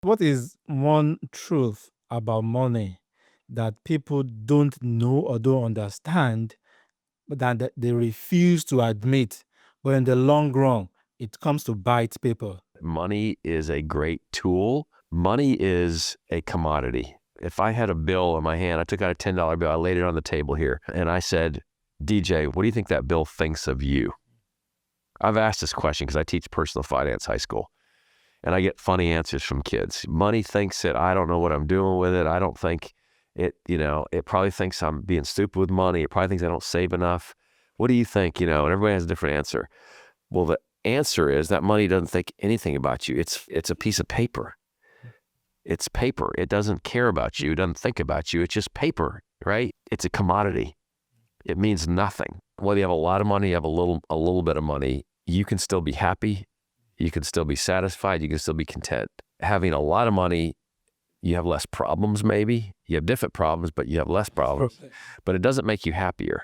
What is one truth about money that people don't know or don't understand, but that they refuse to admit, but in the long run, it comes to bite people? Money is a great tool. Money is a commodity. If I had a bill in my hand, I took out a $10 bill, I laid it on the table here, and I said, DJ, what do you think that bill thinks of you? I've asked this question because I teach personal finance high school, and I get funny answers from kids. Money thinks that I don't know what I'm doing with it. I don't think it, it probably thinks I'm being stupid with money. It probably thinks I don't save enough. What do you think? And everybody has a different answer. Well, the answer is that money doesn't think anything about you. It's a piece of paper. It's paper. It doesn't care about you. It doesn't think about you. It's just paper, right? It's a commodity. It means nothing. Whether you have a lot of money, you have a little bit of money, you can still be happy. You can still be satisfied. You can still be content. Having a lot of money, you have less problems maybe. You have different problems, but you have less problems. But it doesn't make you happier.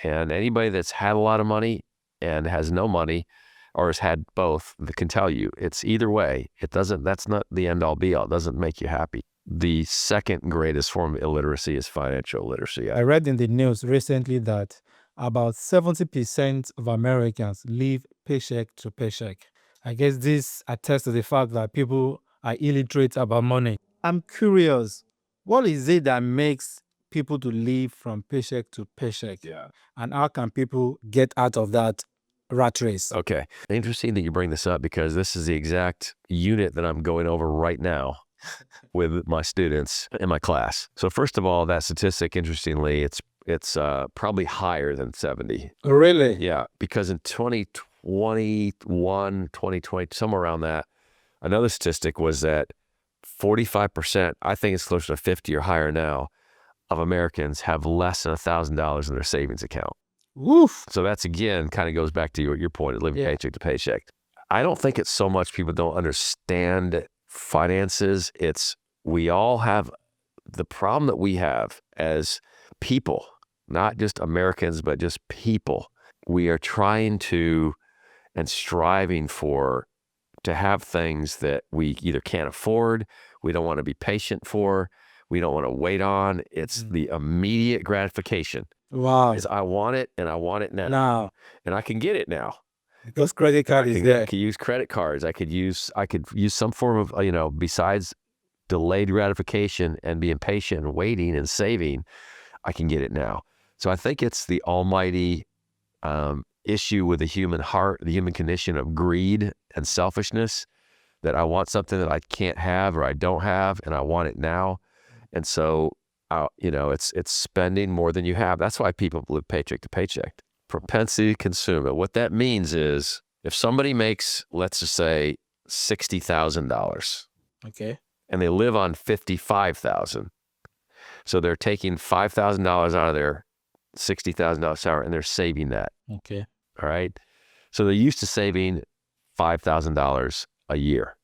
And anybody that's had a lot of money and has no money, or has had both, that can tell you it's either way. That's not the end all be all. It doesn't make you happy. The second greatest form of illiteracy is financial literacy. I read in the news recently that about 70% of Americans live paycheck to paycheck. I guess this attests to the fact that people are illiterate about money. I'm curious, what is it that makes people to live from paycheck to paycheck? Yeah. And how can people get out of that rat race? Okay. Interesting that you bring this up, because this is the exact unit that I'm going over right now with my students in my class. So first of all, that statistic, interestingly, it's probably higher than 70. Really? Yeah, because in 2021, 2020, somewhere around that, another statistic was that 45%, I think it's closer to 50 or higher now, of Americans have less than $1,000 in their savings account. Woof. So that's, again, kind of goes back to your point of living paycheck to paycheck. I don't think it's so much people don't understand finances. It's we all have the problem that we have as people, not just Americans, but just people. We are trying to and striving for to have things that we either can't afford, we don't want to be patient for, we don't want to wait on. It's the immediate gratification. Wow. Is I want it and I want it now. And I can get it now. Because credit card is there. I could use credit cards. I could use some form of, besides delayed gratification and being patient and waiting and saving, I can get it now. So I think it's the almighty issue with the human heart, the human condition of greed and selfishness, that I want something that I can't have or I don't have, and I want it now. And so, it's spending more than you have. That's why people live paycheck to paycheck. Propensity to consume it. What that means is if somebody makes, let's just say, $60,000. Okay. And they live on $55,000. So they're taking $5,000 out of their $60,000 salary and they're saving that. Okay. All right. So they're used to saving $5,000 a year.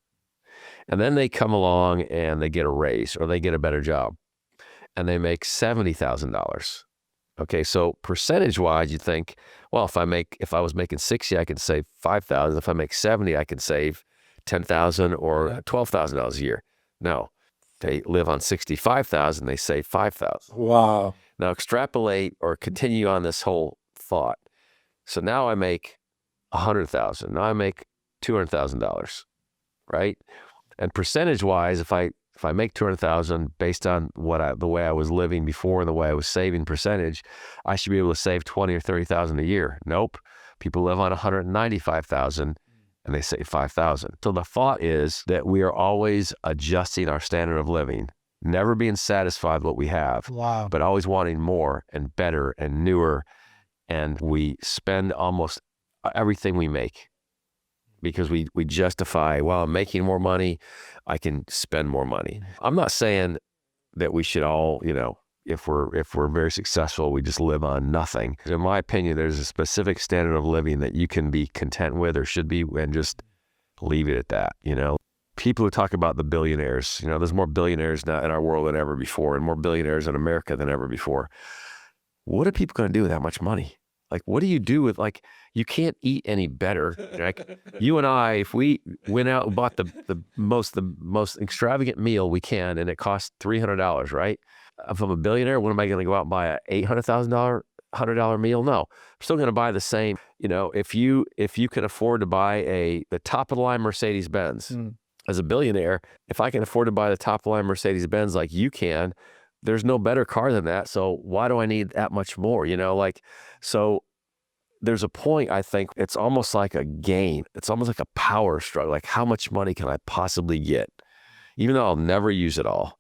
And then they come along and they get a raise or they get a better job and they make $70,000. Okay. So percentage wise, you think, well, if I was making 60, I could save 5,000. If I make 70, I can save 10,000 or $12,000 a year. No, they live on 65,000. They save 5,000. Wow. Now extrapolate or continue on this whole thought. So now I make 100,000. Now I make $200,000, right? And percentage wise, if I make 200,000 based on the way I was living before and the way I was saving percentage, I should be able to save 20 or 30,000 a year. Nope. People live on 195,000 and they save 5,000. So the thought is that we are always adjusting our standard of living, never being satisfied with what we have, but always wanting more and better and newer. And we spend almost everything we make because we justify, well, I'm making more money, I can spend more money. I'm not saying that we should all, if we're very successful, we just live on nothing. In my opinion, there's a specific standard of living that you can be content with or should be, and just leave it at that, People who talk about the billionaires, there's more billionaires now in our world than ever before, and more billionaires in America than ever before. What are people going to do with that much money? Like, what do you do with, like, you can't eat any better. Like, you and I, if we went out and bought the most extravagant meal we can, and it costs $300, right? If I'm a billionaire, what am I going to go out and buy a $800,000 $100 meal? No, I'm still going to buy the same. You know, if you can afford to buy the top of the line Mercedes Benz, as a billionaire, if I can afford to buy the top of the line Mercedes Benz like you can, there's no better car than that. So why do I need that much more? You know, like, so there's a point, I think, it's almost like a game. It's almost like a power struggle. Like, how much money can I possibly get? Even though I'll never use it all,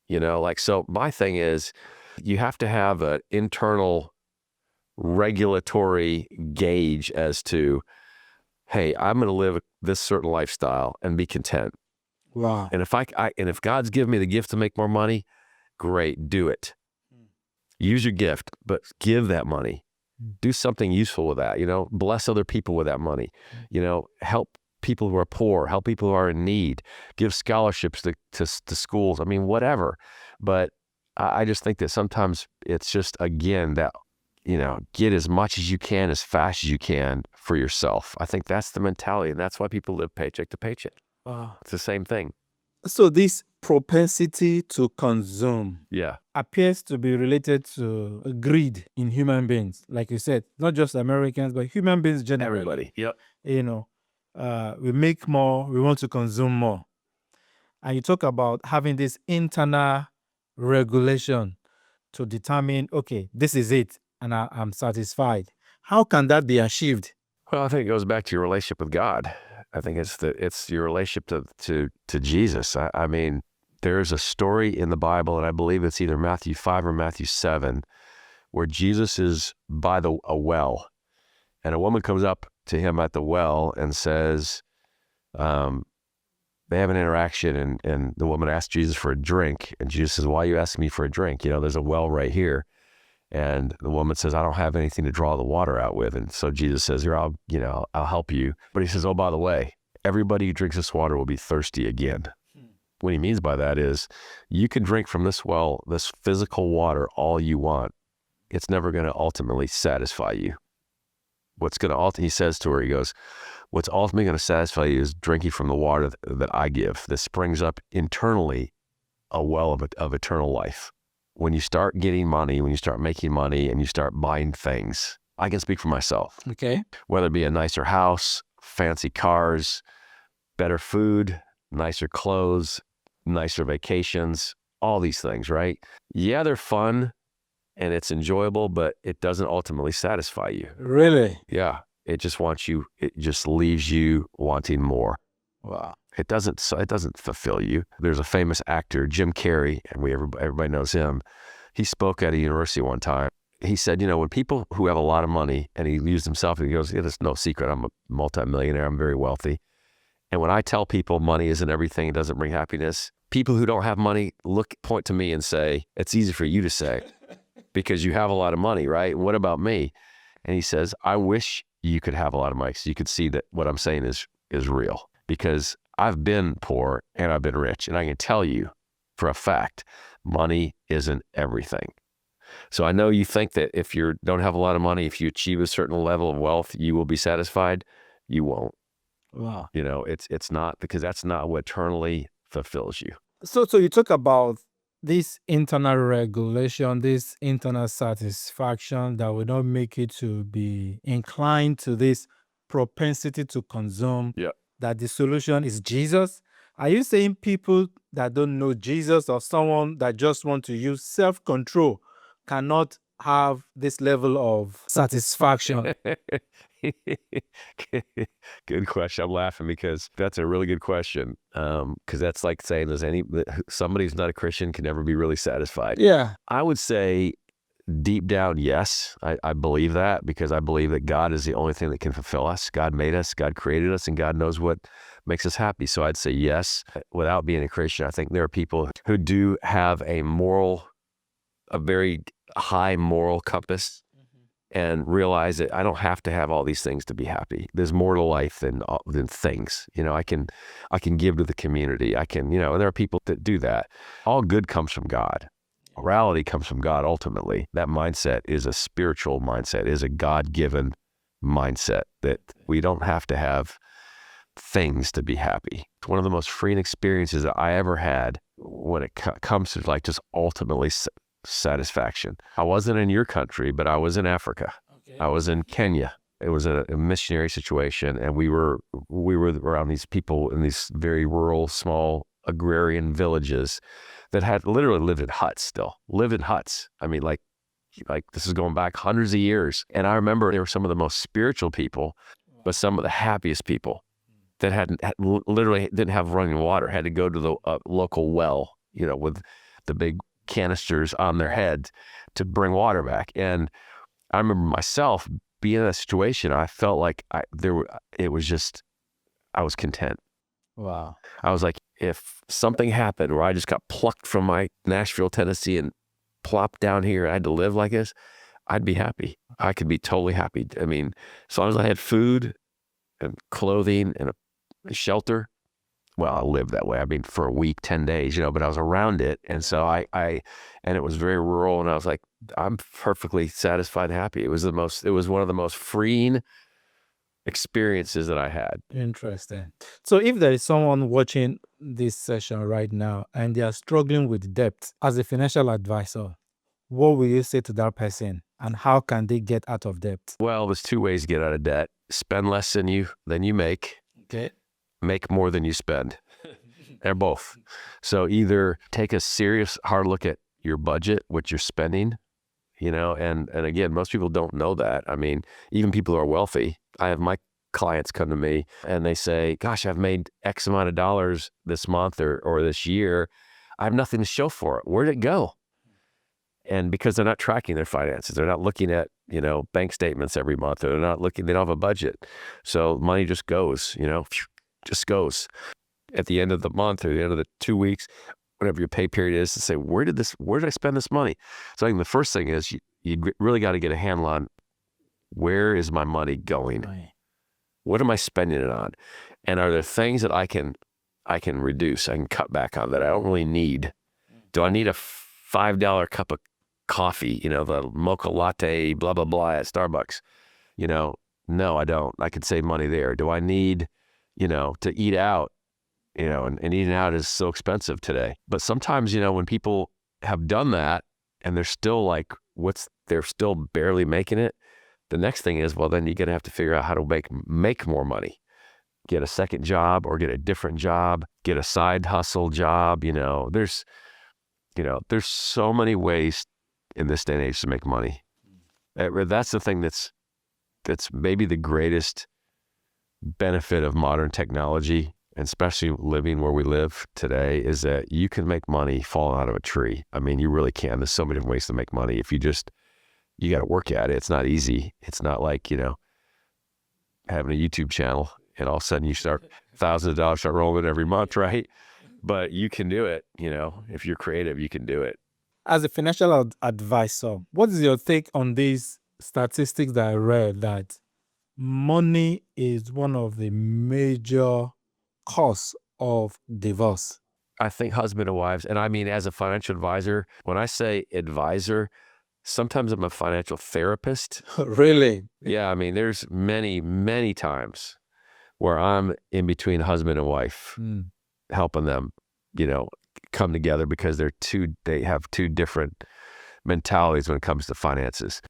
you know, like, so my thing is, you have to have an internal regulatory gauge as to, hey, I'm going to live this certain lifestyle and be content. Wow. And if God's given me the gift to make more money, great, do it. Use your gift, but give that money. Do something useful with that, you know, bless other people with that money, you know, help people who are poor, help people who are in need, give scholarships to schools. I mean, whatever. But I just think that sometimes it's just, again, that, you know, get as much as you can, as fast as you can for yourself. I think that's the mentality. And that's why people live paycheck to paycheck. Wow. It's the same thing. So this propensity to consume Yeah. appears to be related to greed in human beings. Like you said, not just Americans, but human beings generally. Everybody. Yep. You know, we make more, we want to consume more. And you talk about having this internal regulation to determine, okay, this is it, and I'm satisfied. How can that be achieved? Well, I think it goes back to your relationship with God. I think it's your relationship to Jesus. I mean, there's a story in the Bible, and I believe it's either Matthew 5 or Matthew 7, where Jesus is by a well, and a woman comes up to him at the well and says, they have an interaction, and the woman asks Jesus for a drink, and Jesus says, "Why are you asking me for a drink? You know, there's a well right here." And the woman says, "I don't have anything to draw the water out with." And so Jesus says, "Here, I'll help you." But he says, "Oh, by the way, everybody who drinks this water will be thirsty again." What he means by that is, you can drink from this well, this physical water, all you want. It's never going to ultimately satisfy you. What's going to he says to her, he goes, "What's ultimately going to satisfy you is drinking from the water that I give, that springs up internally a well of eternal life." When you start getting money, when you start making money and you start buying things, I can speak for myself. Okay. Whether it be a nicer house, fancy cars, better food, nicer clothes, nicer vacations, all these things, right? Yeah, they're fun and it's enjoyable, but it doesn't ultimately satisfy you. Really? Yeah. It just leaves you wanting more. Wow. It doesn't fulfill you. There's a famous actor, Jim Carrey, and everybody knows him. He spoke at a university one time. He said, you know, when people who have a lot of money, and he used himself, and he goes, "Yeah, there's no secret. I'm a multimillionaire. I'm very wealthy. And when I tell people money isn't everything, it doesn't bring happiness, people who don't have money point to me and say, it's easy for you to say because you have a lot of money, right? What about me?" And he says, "I wish you could have a lot of money so you could see that what I'm saying is real, because I've been poor and I've been rich, and I can tell you for a fact, money isn't everything." So I know you think that if you don't have a lot of money, if you achieve a certain level of wealth, you will be satisfied. You won't. Wow. You know, it's not, because that's not what eternally fulfills you. So you talk about this internal regulation, this internal satisfaction that will not make it to be inclined to this propensity to consume, Yeah. that the solution is Jesus. Are you saying people that don't know Jesus, or someone that just want to use self-control, cannot have this level of satisfaction? Good question. I'm laughing because that's a really good question. Because that's like saying somebody who's not a Christian can never be really satisfied. Yeah. I would say deep down, yes. I believe that, because I believe that God is the only thing that can fulfill us. God made us, God created us, and God knows what makes us happy. So I'd say yes. Without being a Christian, I think there are people who do have a very high moral compass, and realize that I don't have to have all these things to be happy. There's more to life than things. You know, I can give to the community. I can, you know, and there are people that do that. All good comes from God. Morality comes from God ultimately. That mindset is a spiritual mindset, is a God-given mindset that we don't have to have things to be happy. It's one of the most freeing experiences that I ever had when it comes to like just ultimately satisfaction. I wasn't in your country, but I was in Africa. I was in Kenya. It was a missionary situation, and we were around these people in these very rural, small agrarian villages that had literally lived in huts. I mean, like this is going back hundreds of years. And I remember they were some of the most spiritual people, but some of the happiest people that literally didn't have running water, had to go to the local well, with the big canisters on their head to bring water back. And I remember myself being in that situation. I felt like I was content. Wow. I was like, if something happened where I just got plucked from my Nashville, Tennessee and plopped down here, I had to live like this, I'd be happy. I could be totally happy. I mean, as long as I had food and clothing and a shelter, well, I lived that way. I mean, for a week, 10 days, but I was around it. And so and it was very rural, and I was like, I'm perfectly satisfied and happy. It was one of the most freeing experiences that I had. Interesting. So if there is someone watching this session right now and they are struggling with debt, as a financial advisor, what will you say to that person, and how can they get out of debt? Well, there's two ways to get out of debt. Spend less than you make. Okay. Make more than you spend. They're both. So either take a serious hard look at your budget, what you're spending, and again, most people don't know that. I mean, even people who are wealthy, I have my clients come to me and they say, gosh, I've made X amount of dollars this month or this year. I have nothing to show for it. Where'd it go? And because they're not tracking their finances, they're not looking at, bank statements every month, or they don't have a budget. So money just goes, just goes. At the end of the month or the end of the 2 weeks, whatever your pay period is, to say, where did I spend this money? So I think the first thing is you really got to get a handle on, where is my money going? Right. What am I spending it on? And are there things that I can reduce, I can cut back on that I don't really need? Do I need a $5 cup of coffee, the mocha latte, blah, blah, blah at Starbucks? No, I don't. I could save money there. Do I need, to eat out? And eating out is so expensive today. But sometimes, when people have done that and they're still like, they're still barely making it, the next thing is, well, then you're going to have to figure out how to make more money. Get a second job or get a different job, get a side hustle job. There's so many ways in this day and age to make money. That's the thing that's maybe the greatest benefit of modern technology, and especially living where we live today, is that you can make money falling out of a tree. I mean, you really can. There's so many different ways to make money. If you got to work at it. It's not easy. It's not like, having a YouTube channel and all of a sudden you start thousands of dollars start rolling every month, right? But you can do it. If you're creative, you can do it. As a financial advisor, what is your take on these statistics that I read, that money is one of the major cause of divorce? I think husband and wives, and I mean, as a financial advisor, when I say advisor, sometimes I'm a financial therapist. Really? Yeah, I mean, there's many, many times where I'm in between husband and wife, helping them, come together, because they have two different mentalities when it comes to finances.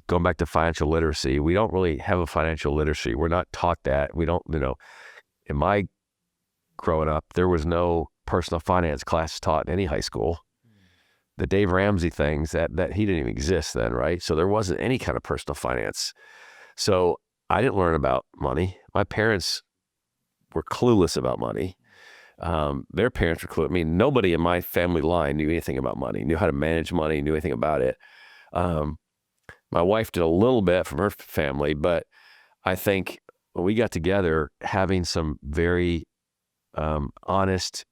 Going back to financial literacy, we don't really have a financial literacy. We're not taught that. We don't, in my growing up, there was no personal finance class taught in any high school. The Dave Ramsey things, that he didn't even exist then, right? So there wasn't any kind of personal finance. So I didn't learn about money. My parents were clueless about money. Their parents were clueless. I mean, nobody in my family line knew anything about money, knew how to manage money, knew anything about it. My wife did a little bit from her family, but I think when we got together, having some very honest,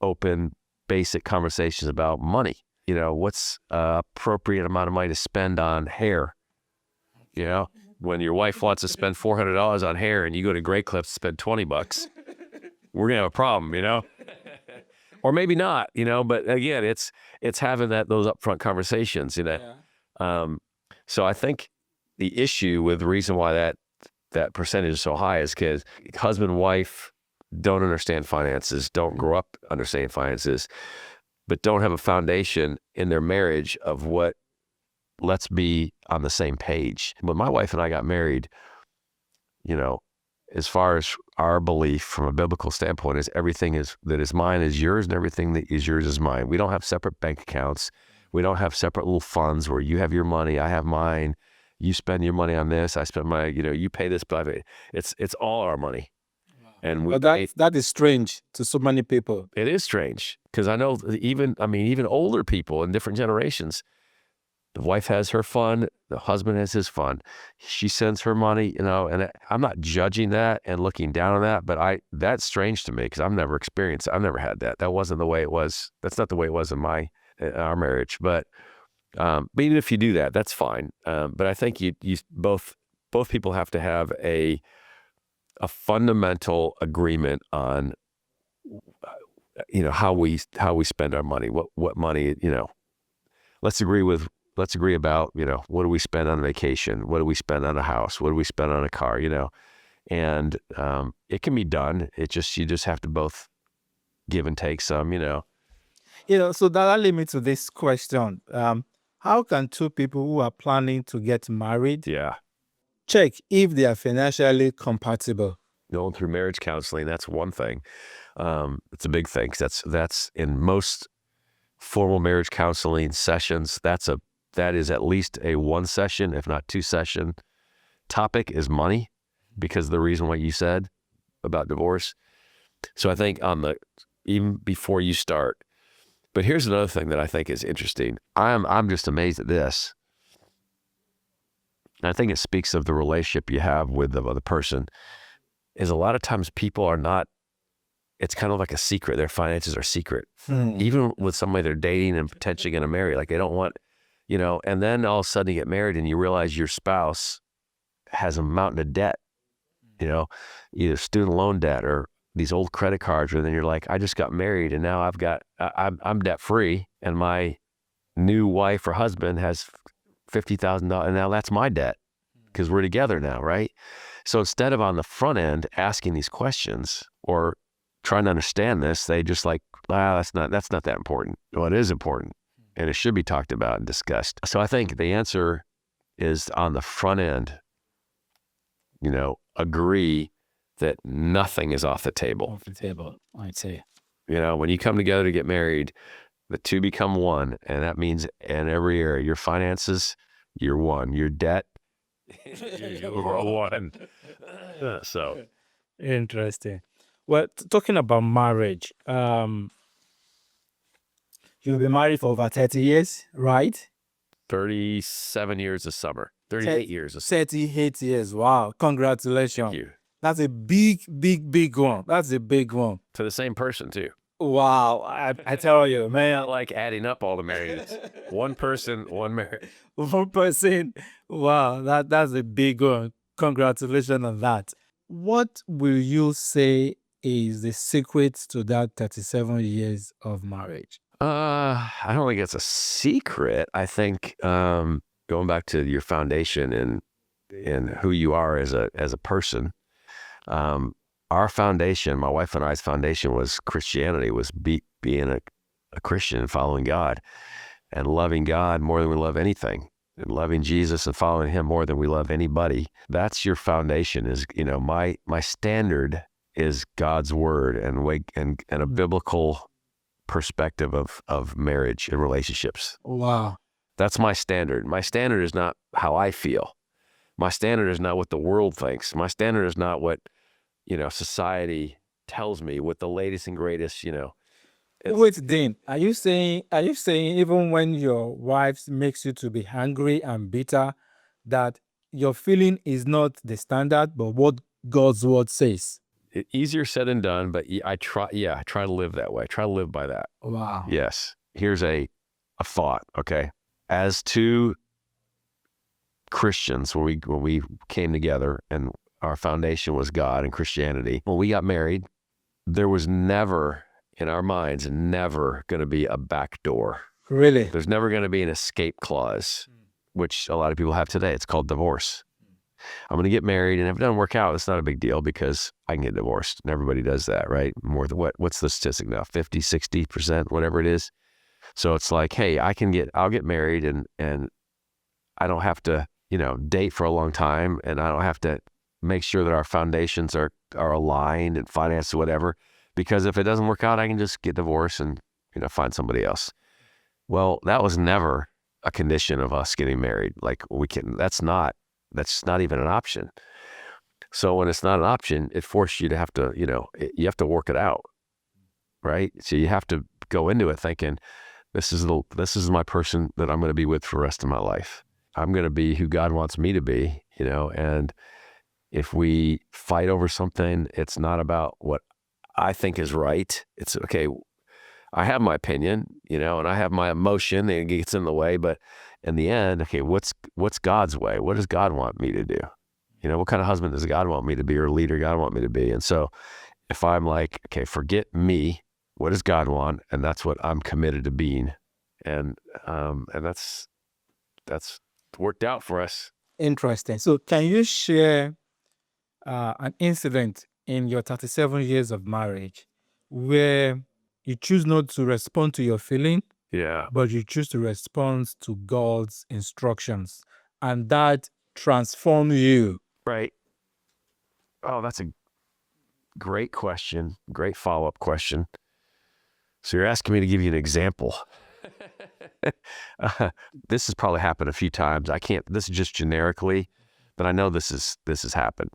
open, basic conversations about money. What's appropriate amount of money to spend on hair? When your wife wants to spend $400 on hair and you go to Great Clips to spend $20, we're gonna have a problem. or maybe not, but again, it's having those upfront conversations, Yeah. So I think the issue with the reason why that percentage is so high is because husband and wife don't understand finances, don't grow up understanding finances, but don't have a foundation in their marriage of what, let's be on the same page. When my wife and I got married, as far as our belief from a biblical standpoint is everything that is mine is yours and everything that is yours is mine. We don't have separate bank accounts. We don't have separate little funds where you have your money, I have mine. You spend your money on this, I spend my, you pay this, but it's all our money. And But that is strange to so many people. It is strange because I know even older people in different generations, the wife has her fund, the husband has his fund. She sends her money, and I'm not judging that and looking down on that, but that's strange to me because I've never had that. That wasn't the way it was. That's not the way it was in our marriage. But even if you do that, that's fine. But I think you both people have to have a fundamental agreement on, how we spend our money, what money, let's agree about, what do we spend on vacation? What do we spend on a house? What do we spend on a car? And it can be done. You just have to both give and take some, So that leads me to this question. How can two people who are planning to get married check if they are financially compatible? Going through marriage counseling, that's one thing. It's a big thing. 'Cause that's in most formal marriage counseling sessions. That is at least a 1 session, if not 2 session topic is money, because of the reason what you said about divorce. So I think even before you start. But here's another thing that I think is interesting. I'm just amazed at this. And I think it speaks of the relationship you have with the other person. Is a lot of times people are not. It's kind of like a secret. Their finances are secret, even with somebody they're dating and potentially going to marry. Like they don't want, And then all of a sudden you get married and you realize your spouse has a mountain of debt. Either student loan debt or these old credit cards, or then you're like, I just got married and now I'm debt free, and my new wife or husband has $50,000, and now that's my debt because we're together now, right? So instead of on the front end asking these questions or trying to understand this, they just like, that's not that important. Well, it is important, and it should be talked about and discussed. So I think the answer is on the front end, agree that nothing is off the table. Off the table, I'd say. When you come together to get married, the two become one, and that means in every area, your finances, you're one. Your debt, you're one. So interesting. Well, talking about marriage, you've been married for over 30 years, right? 37 years this summer. 38 years. 38 years. Wow. Congratulations. Thank you. That's a big, big, big one. That's a big one. To the same person, too. Wow. I tell you, man. Not like adding up all the marriages. One person, one marriage. One person. Wow. That's a big one. Congratulations on that. What will you say is the secret to that 37 years of marriage? I don't think it's a secret. I think going back to your foundation and who you are as a person, our foundation, my wife and I's foundation, was Christianity, was being a Christian and following God and loving God more than we love anything, and loving Jesus and following him more than we love anybody. That's your foundation. Is my standard is God's word and a biblical perspective of marriage and relationships. Wow. That's my standard. My standard is not how I feel. My standard is not what the world thinks. My standard is not what, society tells me, what the latest and greatest, Wait, Dean, are you saying even when your wife makes you to be angry and bitter, that your feeling is not the standard, but what God's word says? Easier said than done, but I try to live that way. I try to live by that. Wow. Yes. Here's a thought, okay? As two Christians, when we came together and our foundation was God and Christianity, when we got married, there was never in our minds never going to be a back door. Really? There's never going to be an escape clause, which a lot of people have today. It's called divorce. I'm going to get married, and if it doesn't work out, it's not a big deal because I can get divorced. And everybody does that, right? More than what's the statistic now? 50, 60%, whatever it is. So it's like, hey, I'll get married and I don't have to, date for a long time, and I don't have to make sure that our foundations are aligned and financed or whatever. Because if it doesn't work out, I can just get divorced and, find somebody else. Well, that was never a condition of us getting married. Like that's not even an option. So when it's not an option, it forces you to have to, you have to work it out, right? So you have to go into it thinking, this is my person that I'm going to be with for the rest of my life. I'm going to be who God wants me to be, and if we fight over something, it's not about what I think is right. It's okay. I have my opinion, and I have my emotion, and it gets in the way, but in the end, okay, what's God's way? What does God want me to do? What kind of husband does God want me to be, or leader God want me to be? And so if I'm like, okay, forget me, what does God want? And that's what I'm committed to being. And that's worked out for us. Interesting. So can you share an incident in your 37 years of marriage where you choose not to respond to your feeling, Yeah. but you choose to respond to God's instructions, and that transformed you? Right. Oh, that's a great question. Great follow-up question. So you're asking me to give you an example. This has probably happened a few times. This is just generically, but I know this has happened.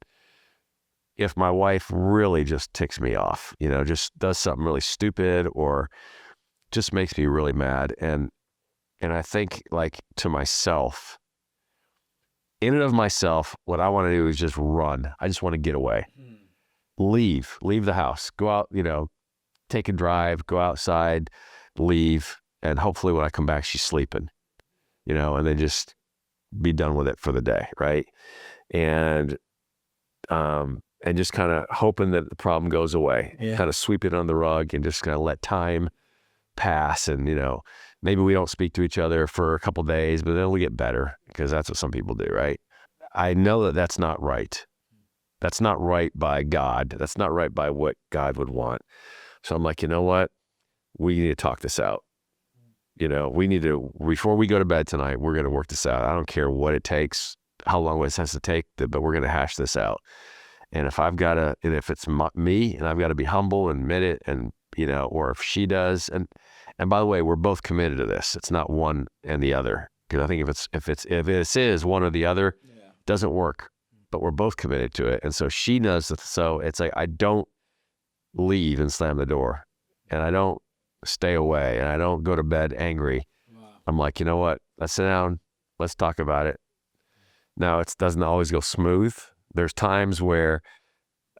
If my wife really just ticks me off, just does something really stupid or just makes me really mad. And I think, like, to myself, in and of myself, what I want to do is just run. I just want to get away. Leave the house, go out, take a drive, go outside, leave. And hopefully when I come back, she's sleeping, and then just be done with it for the day. Right. And just kind of hoping that the problem goes away, kind of sweep it on the rug and just kind of let time pass. And, maybe we don't speak to each other for a couple of days, but then we get better, because that's what some people do. Right. I know that that's not right. That's not right by God. That's not right by what God would want. So I'm like, you know what? We need to talk this out. We need to, before we go to bed tonight, we're going to work this out. I don't care what it takes, how long it has to take, but we're going to hash this out. And if it's me, and I've got to be humble and admit it, and, or if she does, and by the way, we're both committed to this. It's not one and the other. Because I think if it is one or the other, it doesn't work, but we're both committed to it. And so she knows that. So it's like, I don't leave and slam the door, and I don't stay away, and I don't go to bed angry. I'm like, you know what? Let's sit down. Let's talk about it. Now, it doesn't always go smooth. There's times where,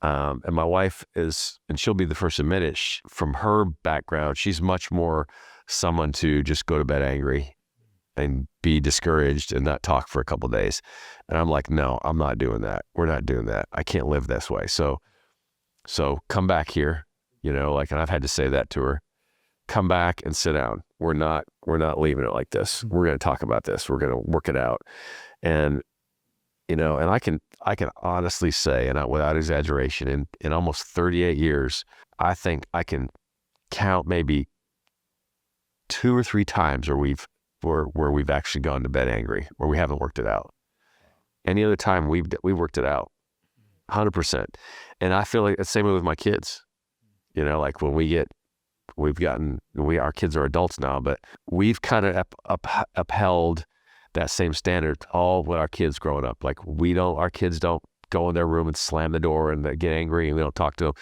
and my wife is, and she'll be the first to admit it, from her background, she's much more someone to just go to bed angry and be discouraged and not talk for a couple of days. And I'm like, no, I'm not doing that. We're not doing that. I can't live this way. So come back here, and I've had to say that to her. Come back and sit down. We're not leaving it like this. We're going to talk about this. We're going to work it out. And, and I can honestly say, and without exaggeration, in almost 38 years, I think I can count maybe 2 or 3 times where we've actually gone to bed angry, where we haven't worked it out. Any other time we've worked it out, 100%. And I feel like the same way with my kids. Like when our kids are adults now, but we've kind of upheld that same standard all with our kids growing up. Like our kids don't go in their room and slam the door and they get angry and we don't talk to them.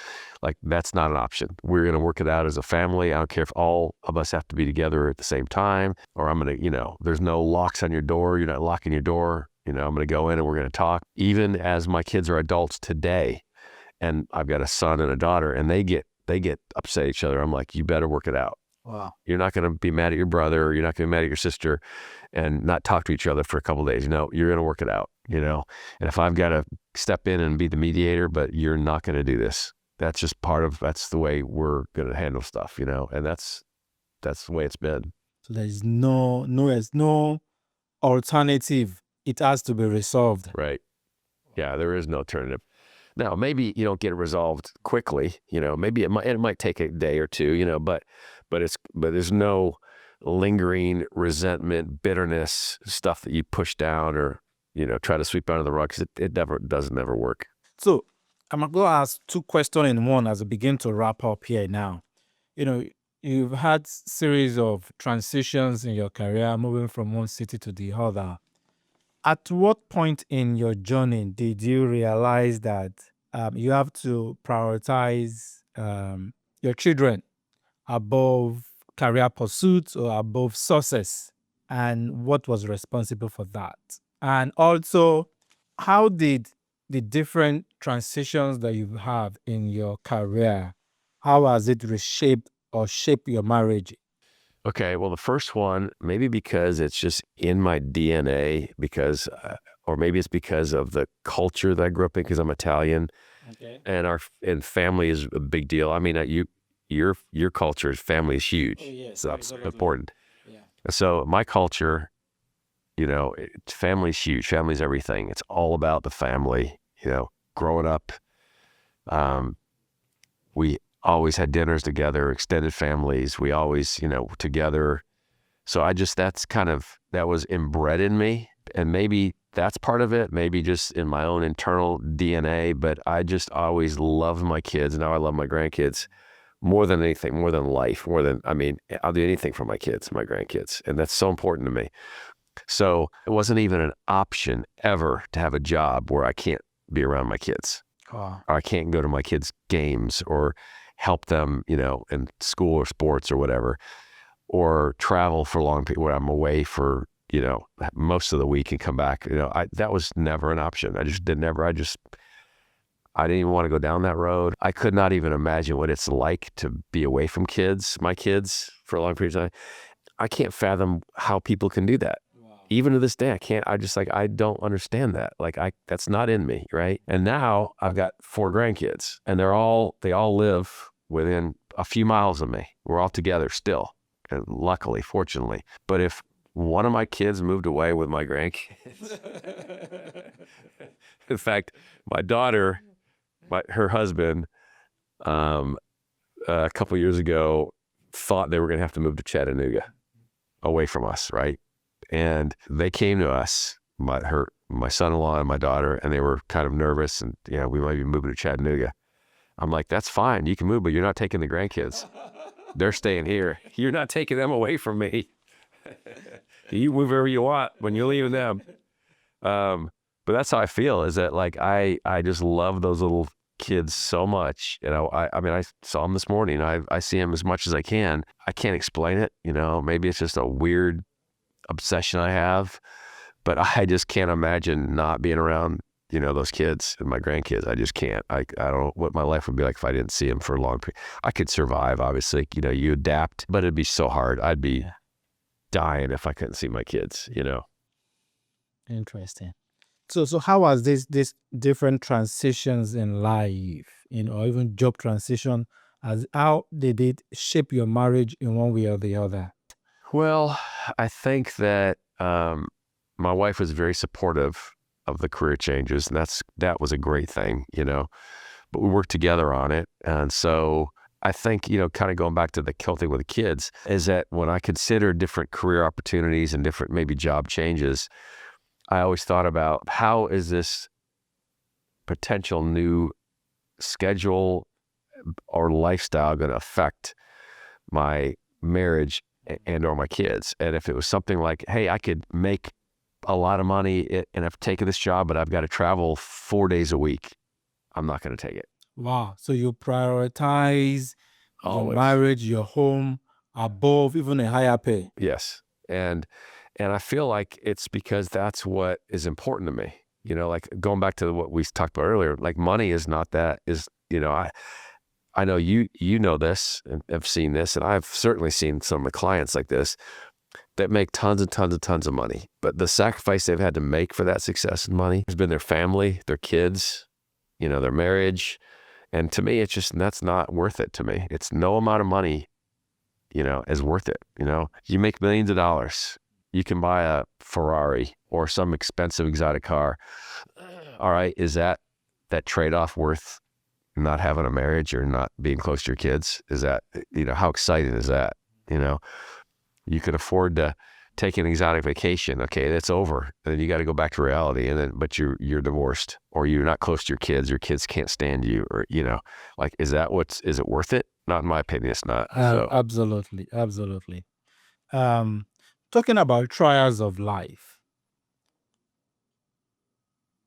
Like, that's not an option. We're going to work it out as a family. I don't care if all of us have to be together at the same time, or I'm going to, there's no locks on your door. You're not locking your door. I'm going to go in and we're going to talk. Even as my kids are adults today, and I've got a son and a daughter, and they get upset at each other. I'm like, you better work it out. Wow. You're not going to be mad at your brother, or you're not going to be mad at your sister and not talk to each other for a couple of days. No, you're going to work it out, And if I've got to step in and be the mediator, but you're not going to do this, that's just that's the way we're going to handle stuff, and that's the way it's been. So there's no alternative. It has to be resolved. Right. Yeah, there is no alternative. Now, maybe you don't get it resolved quickly, maybe it might take a day or two, but there's no lingering resentment, bitterness, stuff that you push down or, try to sweep under the rug, 'cause it doesn't ever work. So I'm going to ask two questions in one as we begin to wrap up here now. You've had series of transitions in your career, moving from one city to the other. At what point in your journey did you realize that you have to prioritize your children above career pursuits or above success? And what was responsible for that? And also, how did the different transitions that you have in your career, how has it reshaped or shaped your marriage? Okay, well, the first one, maybe because it's just in my DNA, or maybe it's because of the culture that I grew up in, because I'm Italian, Okay. and family is a big deal. I mean, your culture, family is huge. Oh, yes, So that's absolutely. important. Yeah. So my culture, family's huge. Family's everything. It's all about the family. Growing up, we always had dinners together, extended families. We always, together. So that was inbred in me. And maybe that's part of it, maybe just in my own internal DNA, but I just always loved my kids. Now I love my grandkids more than anything, more than life, I'll do anything for my kids, my grandkids. And that's so important to me. So it wasn't even an option ever to have a job where I can't be around my kids. Wow. Or I can't go to my kids' games or help them, in school or sports or whatever, or travel for long periods where I'm away for, most of the week and come back. That was never an option. I didn't even want to go down that road. I could not even imagine what it's like to be away from my kids for a long period of time. I can't fathom how people can do that. Wow. Even to this day, I can't. I don't understand that. That's not in me, right? And now I've got 4 grandkids, and they all live within a few miles of me. We're all together still, and luckily, fortunately. But if one of my kids moved away with my grandkids, in fact, my daughter, her husband, a couple years ago, thought they were going to have to move to Chattanooga, away from us, right? And they came to us, my son-in-law and my daughter, and they were kind of nervous, and we might be moving to Chattanooga. I'm like, that's fine, you can move, but you're not taking the grandkids. They're staying here. You're not taking them away from me. You move wherever you want when you're leaving them. But that's how I feel, is that I just love those little kids so much. I saw them this morning. I see them as much as I can. I can't explain it. Maybe it's just a weird obsession I have, but I just can't imagine not being around, those kids and my grandkids. I just can't. I don't know what my life would be like if I didn't see them for a long period. I could survive, obviously, you adapt, but it'd be so hard. I'd be dying if I couldn't see my kids, Interesting. So how has this different transitions in life, or even job transition, how did it shape your marriage in one way or the other? Well, I think that my wife was very supportive of the career changes, and that was a great thing, but we worked together on it. And so I think, kind of going back to the thing with the kids, is that when I consider different career opportunities and different maybe job changes, I always thought about, how is this potential new schedule or lifestyle going to affect my marriage and or my kids? And if it was something like, hey, I could make a lot of money and I've taken this job, but I've got to travel 4 days a week, I'm not going to take it. Wow. So you prioritize your Always. marriage, your home, above even a higher pay. Yes. And I feel like it's because that's what is important to me. Going back to what we talked about earlier, money is not that, I know you know this and have seen this, and I've certainly seen some of my clients like this that make tons and tons and tons of money. But the sacrifice they've had to make for that success and money has been their family, their kids, their marriage. And to me, it's just, that's not worth it to me. It's no amount of money, is worth it. You make millions of dollars. You can buy a Ferrari or some expensive exotic car. All right. Is that trade-off worth not having a marriage or not being close to your kids? Is that, how exciting is that? You could afford to take an exotic vacation. Okay, that's over. Then you got to go back to reality. But you're divorced, or you're not close to your kids. Your kids can't stand you, or like, is it worth it? Not in my opinion, it's not. So Absolutely. Talking about trials of life,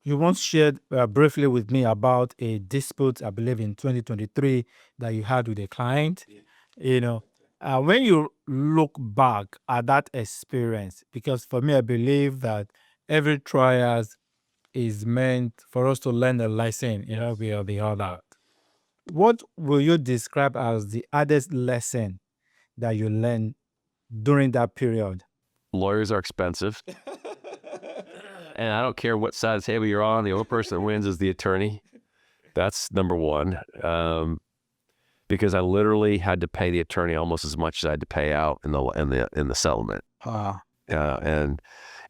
you once shared briefly with me about a dispute, I believe in 2023, that you had with a client. When you look back at that experience, because for me, I believe that every trial is meant for us to learn a lesson, way or the other. What will you describe as the hardest lesson that you learned during that period? lawyers are expensive. And I don't care what side of the table you're on. The only person that wins is the attorney. That's number one. Because I literally had to pay the attorney almost as much as I had to pay out in the settlement. And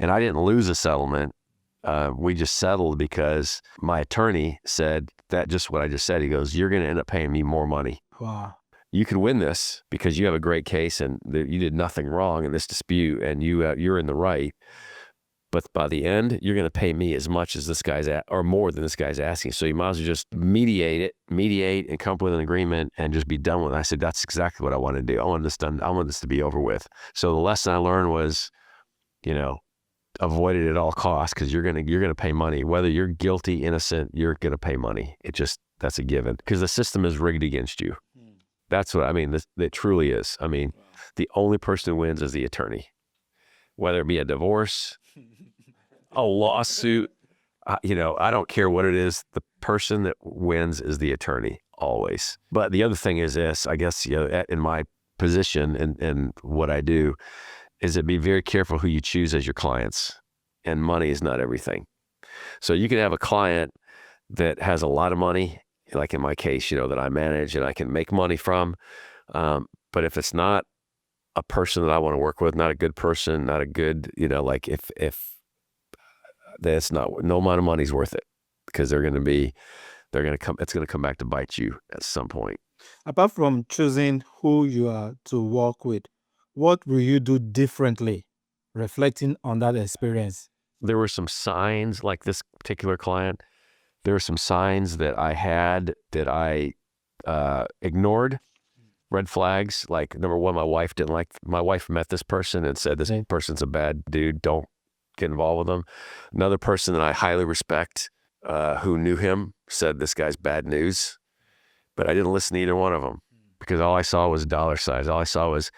I didn't lose a settlement. We just settled because my attorney said that, just what I just said. He goes, "You're going to end up paying me more money. Wow. You could win this because you have a great case and you did nothing wrong in this dispute, and you're in the right. But by the end, you're going to pay me as much as this guy's or more than this guy's asking. So you might as well just mediate and come up with an agreement and just be done with it." I said, "That's exactly what I want to do. I want this done. I want this to be over with." So the lesson I learned was, avoid it at all costs, because you're gonna pay money, whether you're guilty, innocent. You're gonna pay money. That's a given, because the system is rigged against you. That's what I mean. It truly is. I mean, the only person who wins is the attorney, whether it be a divorce, a lawsuit. I don't care what it is. The person that wins is the attorney, always. But the other thing is this, I guess, in my position and what I do, is to be very careful who you choose as your clients. And money is not everything. So you can have a client that has a lot of money, like in my case, that I manage and I can make money from. But if it's not a person that I want to work with, not a good person, not a good, like if that's not, no amount of money is worth it, because it's going to come back to bite you at some point. Apart from choosing who you are to work with, what will you do differently, reflecting on that experience? There were some signs, like this particular client, there were some signs that I had that I ignored, red flags. Like, number one, my wife met this person and said, "This person's a bad dude. Don't get involved with them." Another person that I highly respect, who knew him, said, "This guy's bad news." But I didn't listen to either one of them, because all I saw was dollar signs. All I saw was,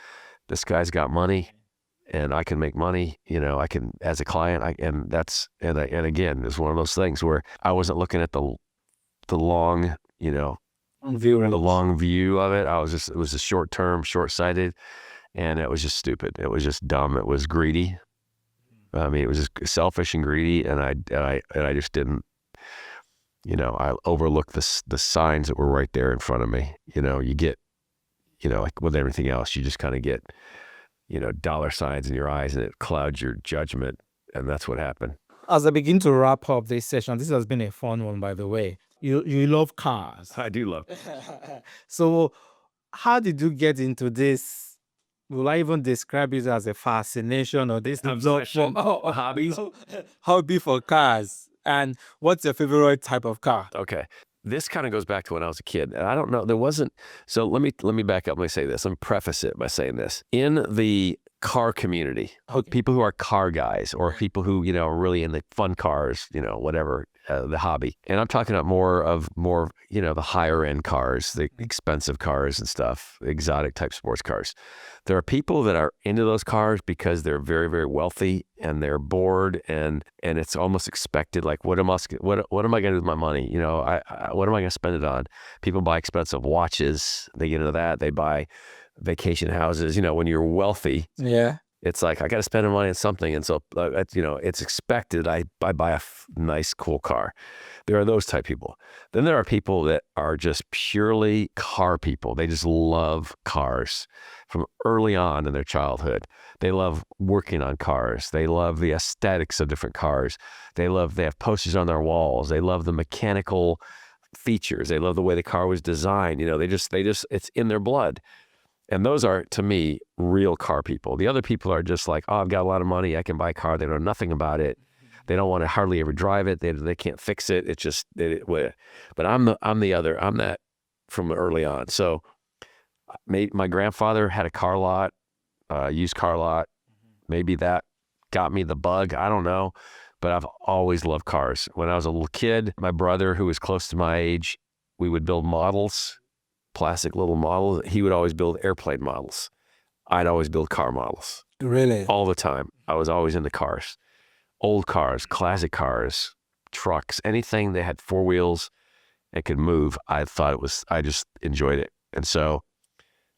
this guy's got money and I can make money, I can, as a client, and again, it's one of those things where I wasn't looking at the long, the long view of it. It was a short-term, short-sighted, and it was just stupid. It was just dumb. It was greedy. I mean, it was just selfish and greedy. And I just didn't, I overlooked the signs that were right there in front of me. You get, like with everything else, you just kind of get, dollar signs in your eyes, and it clouds your judgment. And that's what happened. As I begin to wrap up this session, this has been a fun one, by the way. You love cars. I do love. So how did you get into this? Will I even describe it as a fascination or this Obsession, hobbies? hobby for cars? And what's your favorite type of car? Okay. This kind of goes back to when I was a kid. And I don't know, there wasn't, so let me back up. Let me say this. Let me preface it by saying this. In the car community, people who are car guys, or people who, are really in the fun cars, whatever, the hobby. And I'm talking about more, the higher end cars, the expensive cars and stuff, exotic type sports cars. There are people that are into those cars because they're very, very wealthy and they're bored, and it's almost expected. Like, what am I going to do with my money? What am I going to spend it on? People buy expensive watches. They get into that. They buy vacation houses. When you're wealthy, Yeah. It's like, I got to spend money on something. And so, it's expected I buy a nice, cool car. There are those type people. Then there are people that are just purely car people. They just love cars from early on in their childhood. They love working on cars. They love the aesthetics of different cars. They have posters on their walls. They love the mechanical features. They love the way the car was designed. They just, it's in their blood. And those are, to me, real car people. The other people are just like, oh, I've got a lot of money, I can buy a car. They know nothing about it. They don't want to hardly ever drive it. They can't fix it. It's just, but I'm the other. I'm that from early on. So my grandfather had a car lot, used car lot. Maybe that got me the bug. I don't know. But I've always loved cars. When I was a little kid, my brother, who was close to my age, we would build models, plastic little models. He would always build airplane models. I'd always build car models. Really? All the time. I was always into cars. Old cars, classic cars, trucks, anything that had four wheels and could move. I just enjoyed it. And so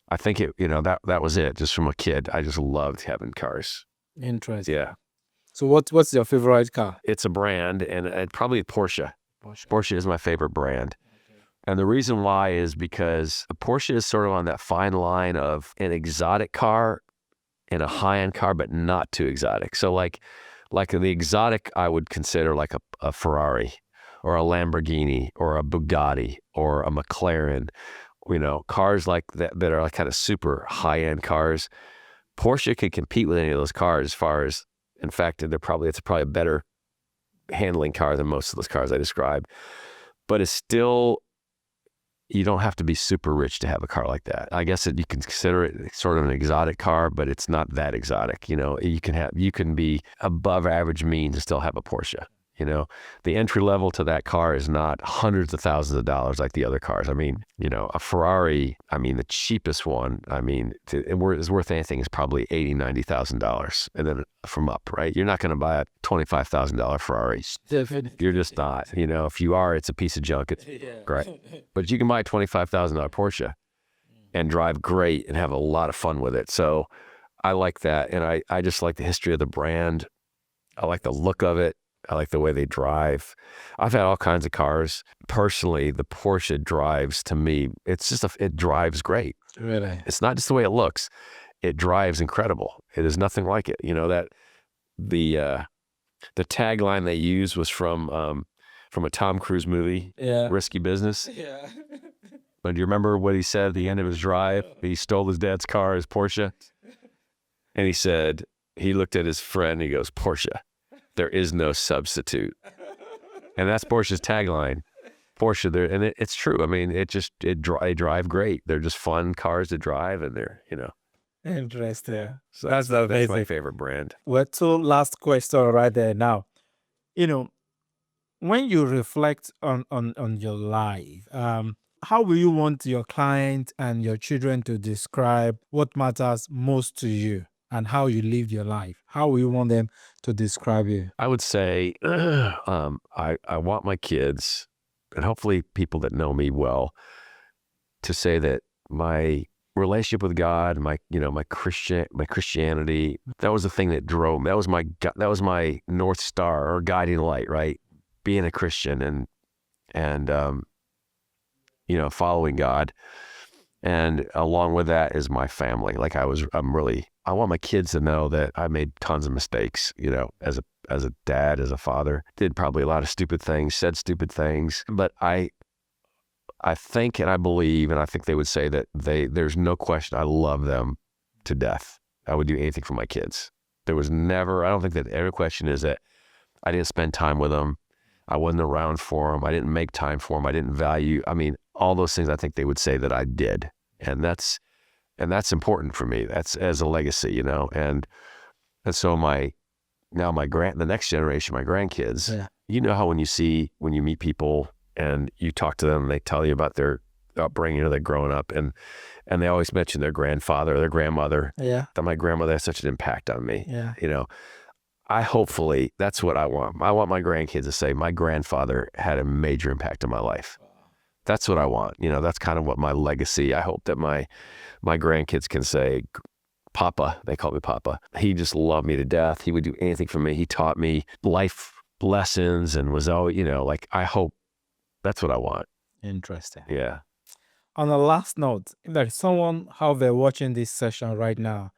I think that was it. Just from a kid, I just loved having cars. Interesting. Yeah. So what's your favorite car? It's a brand, and probably Porsche. Porsche is my favorite brand. And the reason why is because a Porsche is sort of on that fine line of an exotic car and a high-end car, but not too exotic. So like the exotic, I would consider like a Ferrari or a Lamborghini or a Bugatti or a McLaren, cars like that are like kind of super high-end cars. Porsche could compete with any of those cars as far as, in fact, it's probably a better handling car than most of those cars I described. But it's still, you don't have to be super rich to have a car like that. I guess you can consider it sort of an exotic car, but it's not that exotic. You can be above average means and still have a Porsche. The entry level to that car is not hundreds of thousands of dollars like the other cars. I mean, a Ferrari, the cheapest one, is worth anything is probably $80,000, $90,000 and then from up, right? You're not going to buy a $25,000 Ferrari. Definitely. You're just not, if you are, it's a piece of junk. It's great. But you can buy a $25,000 Porsche and drive great and have a lot of fun with it. So I like that. And I just like the history of the brand. I like the look of it. I like the way they drive. I've had all kinds of cars. Personally, the Porsche drives, to me, it drives great. Really? It's not just the way it looks. It drives incredible. It is nothing like it. That the tagline they used was from a Tom Cruise movie, Risky Business. Yeah. But do you remember what he said at the end of his drive? He stole his dad's car, his Porsche. And he said, he looked at his friend and he goes, Porsche, there is no substitute. And that's Porsche's tagline. Porsche, and it's true. They drive great. They're just fun cars to drive, and they're, Interesting. So That's that's amazing. my favorite brand. Well, two last question right there now. When you reflect on your life, how will you want your client and your children to describe what matters most to you and how you live your life? How will you want them to describe you? I would say, I want my kids, and hopefully people that know me well, to say that my relationship with God, my Christianity, that was the thing that drove me. That was my North Star or guiding light, right? Being a Christian and following God. And along with that is my family. I want my kids to know that I made tons of mistakes, as a dad, as a father, did probably a lot of stupid things, said stupid things, but I think, and I believe, and I think they would say that there's no question I love them to death. I would do anything for my kids. There was never, I don't think that every question is that I didn't spend time with them. I wasn't around for them. I didn't make time for them. I didn't value, all those things I think they would say that I did. And that's important for me. That's as a legacy, and so the next generation, my grandkids, how when you meet people and you talk to them, they tell you about their upbringing, they're growing up, and they always mention their grandfather or their grandmother. Yeah. That my grandmother has such an impact on me. Yeah. Hopefully that's what I want. I want my grandkids to say my grandfather had a major impact on my life. That's what I want. That's kind of what my legacy. I hope that my grandkids can say, Papa. They call me Papa. He just loved me to death. He would do anything for me. He taught me life lessons and was always, like, I hope that's what I want. Interesting. Yeah. On a last note, if there's someone out there watching this session right now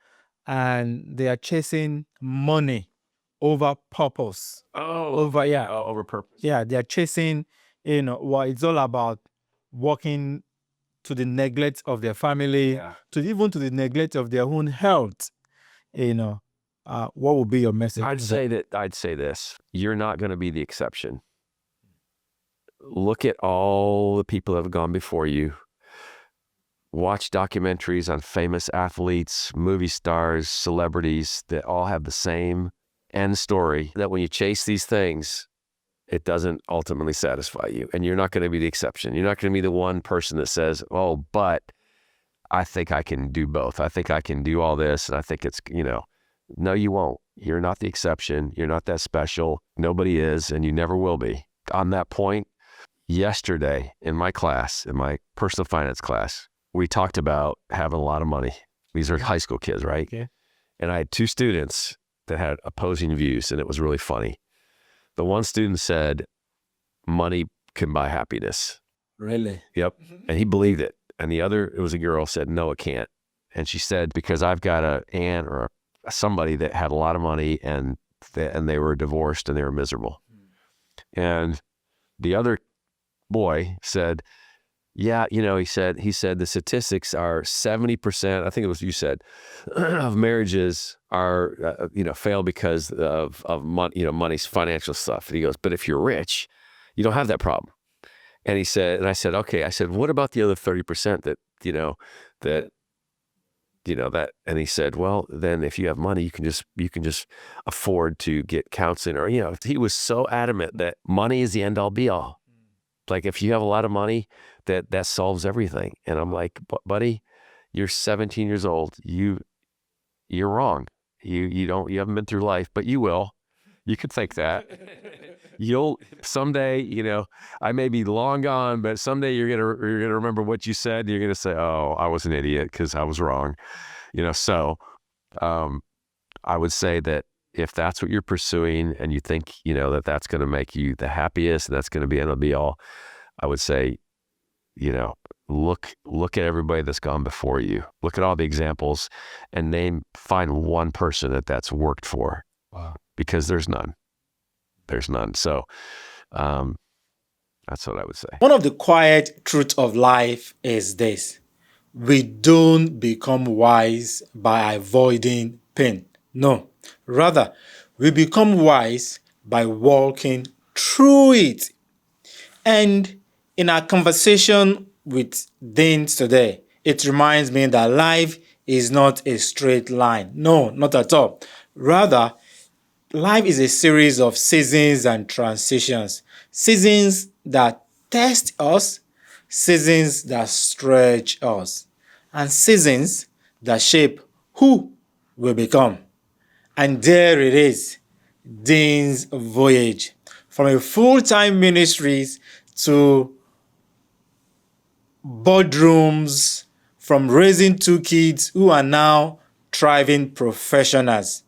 and they are chasing money over purpose, Over purpose. yeah, they are chasing, it's all about working to the neglect of their family, to even to the neglect of their own health. What would be your message? I'd say this. You're not going to be the exception. Look at all the people that have gone before you. Watch documentaries on famous athletes, movie stars, celebrities that all have the same end story, that when you chase these things, it doesn't ultimately satisfy you. And you're not going to be the exception. You're not going to be the one person that says, oh, but I think I can do both. I think I can do all this. And I think it's, no, you won't. You're not the exception. You're not that special. Nobody is, and you never will be. On that point, yesterday in my class, in my personal finance class, we talked about having a lot of money. These are high school kids, right? Okay. And I had two students that had opposing views, and it was really funny. The one student said, money can buy happiness. Really? Yep. And he believed it. And the other, it was a girl, said, no, it can't. And she said, because I've got an aunt or somebody that had a lot of money and they were divorced and they were miserable. And the other boy said, yeah, he said the statistics are 70%, I think it was you said, of marriages are, fail because of money, money's financial stuff. And he goes, but if you're rich, you don't have that problem. And he said, and I said, okay, what about the other 30% that, and he said, well, then if you have money, you can just afford to get counseling, or, he was so adamant that money is the end all be all. Like, if you have a lot of money, that solves everything. And I'm like, buddy, you're 17 years old. You're wrong. You haven't been through life, but you will. You could think that. You'll someday, I may be long gone, but someday you're gonna remember what you said. You're gonna say, oh, I was an idiot because I was wrong. So I would say that if that's what you're pursuing and you think, that's going to make you the happiest and that's going to be end all be all, I would say, look at everybody that's gone before you. Look at all the examples and find one person that's worked for. Wow. Because there's none. So that's what I would say. One of the quiet truths of life is this: we don't become wise by avoiding pain. No, rather, we become wise by walking through it. And in our conversation with Dean today, it reminds me that life is not a straight line. No, not at all. Rather, life is a series of seasons and transitions. Seasons that test us, seasons that stretch us, and seasons that shape who we become. And there it is, Dean's voyage from a full-time ministries to boardrooms, from raising two kids who are now thriving professionals,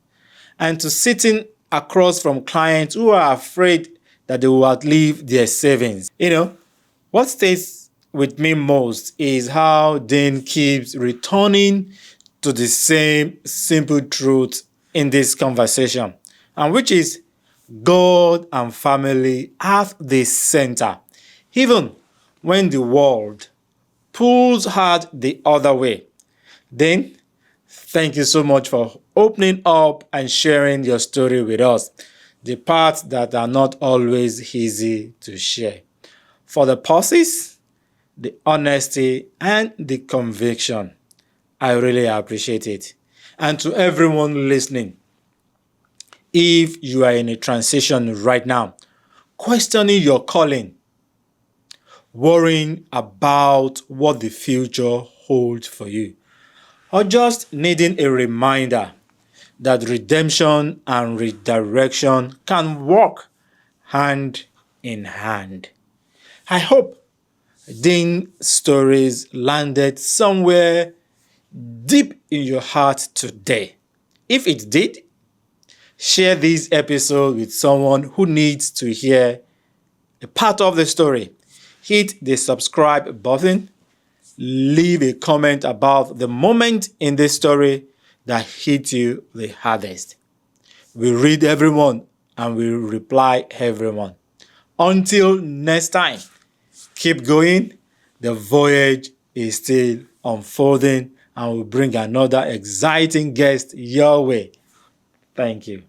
and to sitting across from clients who are afraid that they will outlive their savings. What stays with me most is how Dean keeps returning to the same simple truth in this conversation, and which is God and family at the center, even when the world pulls hard the other way. Then, thank you so much for opening up and sharing your story with us, the parts that are not always easy to share. For the pauses, the honesty, and the conviction, I really appreciate it. And to everyone listening, if you are in a transition right now, questioning your calling, worrying about what the future holds for you, or just needing a reminder that redemption and redirection can work hand in hand, I hope Dean's stories landed somewhere deep in your heart today? If it did, share this episode with someone who needs to hear a part of the story. Hit the subscribe button. Leave a comment about the moment in this story that hit you the hardest. We read everyone and we reply everyone. Until next time, keep going. The voyage is still unfolding and we'll bring another exciting guest your way. Thank you.